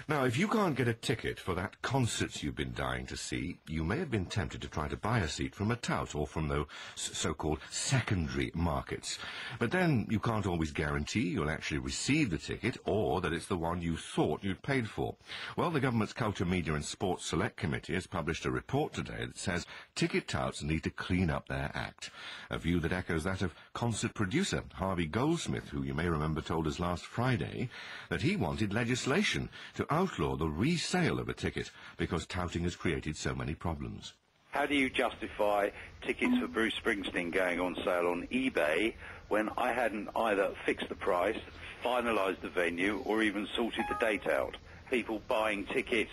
Now, if you can't get a ticket for that concert you've been dying to see, you may have been tempted to try to buy a seat from a tout or from those so-called secondary markets. But then you can't always guarantee you'll actually receive the ticket or that it's the one you thought you'd paid for. Well, the government's Culture, Media and Sports Select Committee has published a report today that says ticket touts need to clean up their act. A view that echoes that of concert producer Harvey Goldsmith, who you may remember told us last Friday that he wanted legislation to outlaw the resale of a ticket because touting has created so many problems. How do you justify tickets for Bruce Springsteen going on sale on eBay when I hadn't either fixed the price, finalised the venue, or even sorted the date out? People buying tickets,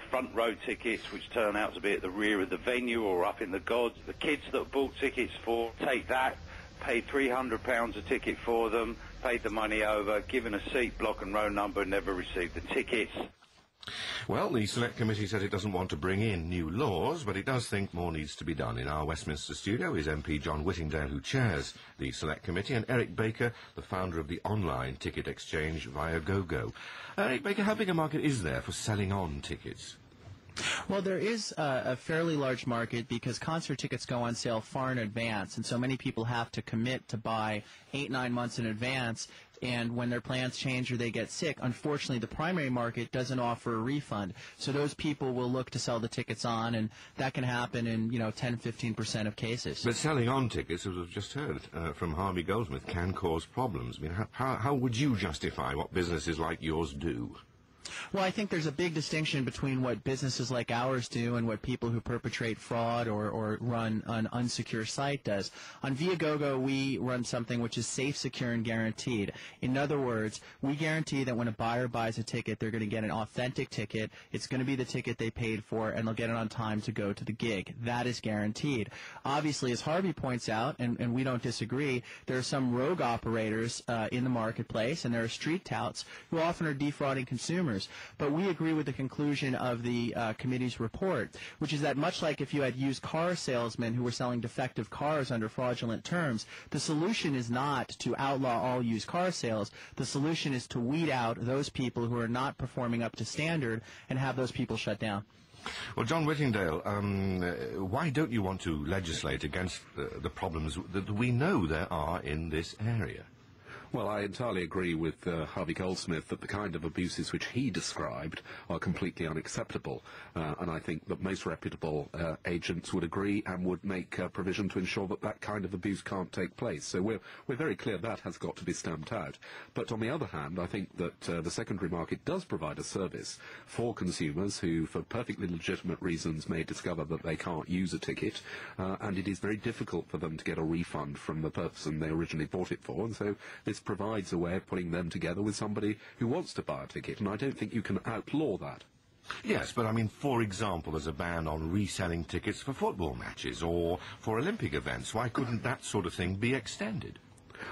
front row tickets, which turn out to be at the rear of the venue or up in the gods. The kids that bought tickets for, take that, paid £300 a ticket for them, paid the money over, given a seat, block and row number, never received the tickets. Well, the Select Committee says it doesn't want to bring in new laws, but it does think more needs to be done. In our Westminster studio is MP John Whittingdale, who chairs the Select Committee, and Eric Baker, the founder of the online ticket exchange Viagogo. Eric Baker, how big a market is there for selling on tickets? Well, there is a fairly large market because concert tickets go on sale far in advance, and so many people have to commit to buy 8-9 months in advance, and when their plans change or they get sick, unfortunately the primary market doesn't offer a refund. So those people will look to sell the tickets on, and that can happen in 10-15% of cases. But selling on tickets, as we've just heard from Harvey Goldsmith, can cause problems. I mean, how would you justify what businesses like yours do? Well, I think there's a big distinction between what businesses like ours do and what people who perpetrate fraud or run an unsecure site does. On Viagogo, we run something which is safe, secure, and guaranteed. In other words, we guarantee that when a buyer buys a ticket, they're going to get an authentic ticket. It's going to be the ticket they paid for, and they'll get it on time to go to the gig. That is guaranteed. Obviously, as Harvey points out, and we don't disagree, there are some rogue operators in the marketplace, and there are street touts who often are defrauding consumers. But we agree with the conclusion of the committee's report, which is that much like if you had used car salesmen who were selling defective cars under fraudulent terms, the solution is not to outlaw all used car sales. The solution is to weed out those people who are not performing up to standard and have those people shut down. Well, John Whittingdale, why don't you want to legislate against the problems that we know there are in this area? Well, I entirely agree with Harvey Goldsmith that the kind of abuses which he described are completely unacceptable, and I think that most reputable agents would agree and would make provision to ensure that that kind of abuse can't take place. So we're very clear that has got to be stamped out. But on the other hand, I think that the secondary market does provide a service for consumers who, for perfectly legitimate reasons, may discover that they can't use a ticket, and it is very difficult for them to get a refund from the person they originally bought it for, and so this provides a way of putting them together with somebody who wants to buy a ticket, and I don't think you can outlaw that. Yes, but I mean, for example, there's a ban on reselling tickets for football matches or for Olympic events. Why couldn't that sort of thing be extended?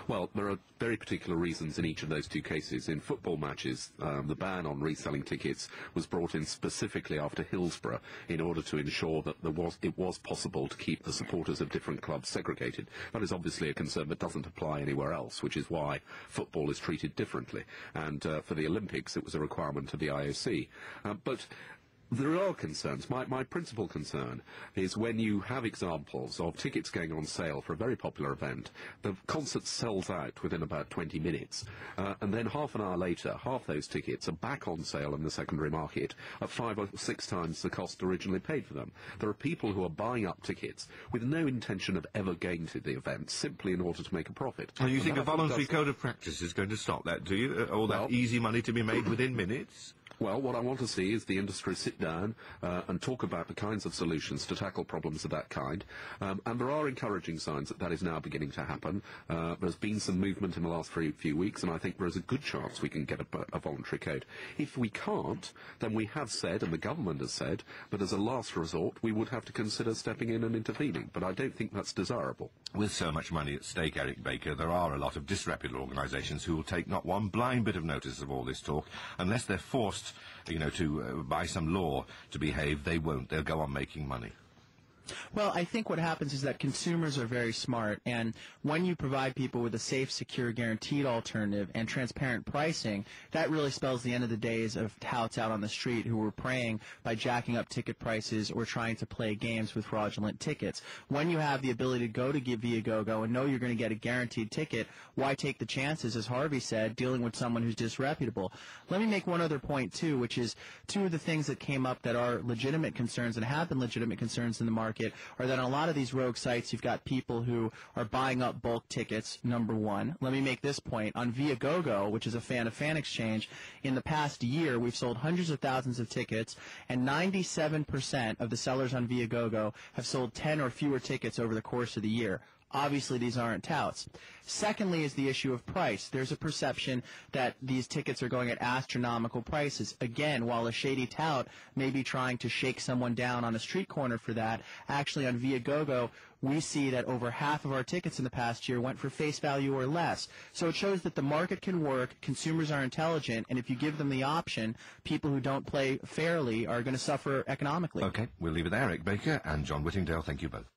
Well, there are very particular reasons in each of those two cases. In football matches, the ban on reselling tickets was brought in specifically after Hillsborough in order to ensure that it was possible to keep the supporters of different clubs segregated. That is obviously a concern that doesn't apply anywhere else, which is why football is treated differently. And for the Olympics, it was a requirement of the IOC. But there are concerns. My principal concern is when you have examples of tickets going on sale for a very popular event, the concert sells out within about 20 minutes, and then half an hour later, half those tickets are back on sale in the secondary market at 5 or 6 times the cost originally paid for them. There are people who are buying up tickets with no intention of ever going to the event, simply in order to make a profit. Oh, you think a voluntary code of practice is going to stop that, do you? All that easy money to be made within minutes? Well, what I want to see is the industry sit down and talk about the kinds of solutions to tackle problems of that kind. And there are encouraging signs that that is now beginning to happen. There's been some movement in the last few weeks, and I think there is a good chance we can get a voluntary code. If we can't, then we have said, and the government has said, that as a last resort, we would have to consider stepping in and intervening. But I don't think that's desirable. With so much money at stake, Eric Baker, there are a lot of disreputable organisations who will take not one blind bit of notice of all this talk unless they're forced, to by some law to behave. They won't. They'll go on making money. Well, I think what happens is that consumers are very smart, and when you provide people with a safe, secure, guaranteed alternative and transparent pricing, that really spells the end of the days of touts out on the street who were preying by jacking up ticket prices or trying to play games with fraudulent tickets. When you have the ability to go to Viagogo and know you're going to get a guaranteed ticket, why take the chances, as Harvey said, dealing with someone who's disreputable? Let me make one other point, too, which is two of the things that came up that are legitimate concerns and have been legitimate concerns in the market are that on a lot of these rogue sites, you've got people who are buying up bulk tickets, number one. Let me make this point. On Viagogo, which is a fan-to-fan exchange, in the past year, we've sold hundreds of thousands of tickets, and 97% of the sellers on Viagogo have sold 10 or fewer tickets over the course of the year. Obviously, these aren't touts. Secondly is the issue of price. There's a perception that these tickets are going at astronomical prices. Again, while a shady tout may be trying to shake someone down on a street corner for that, actually on Viagogo, we see that over half of our tickets in the past year went for face value or less. So it shows that the market can work, consumers are intelligent, and if you give them the option, people who don't play fairly are going to suffer economically. Okay, we'll leave it there. Eric Baker and John Whittingdale, thank you both.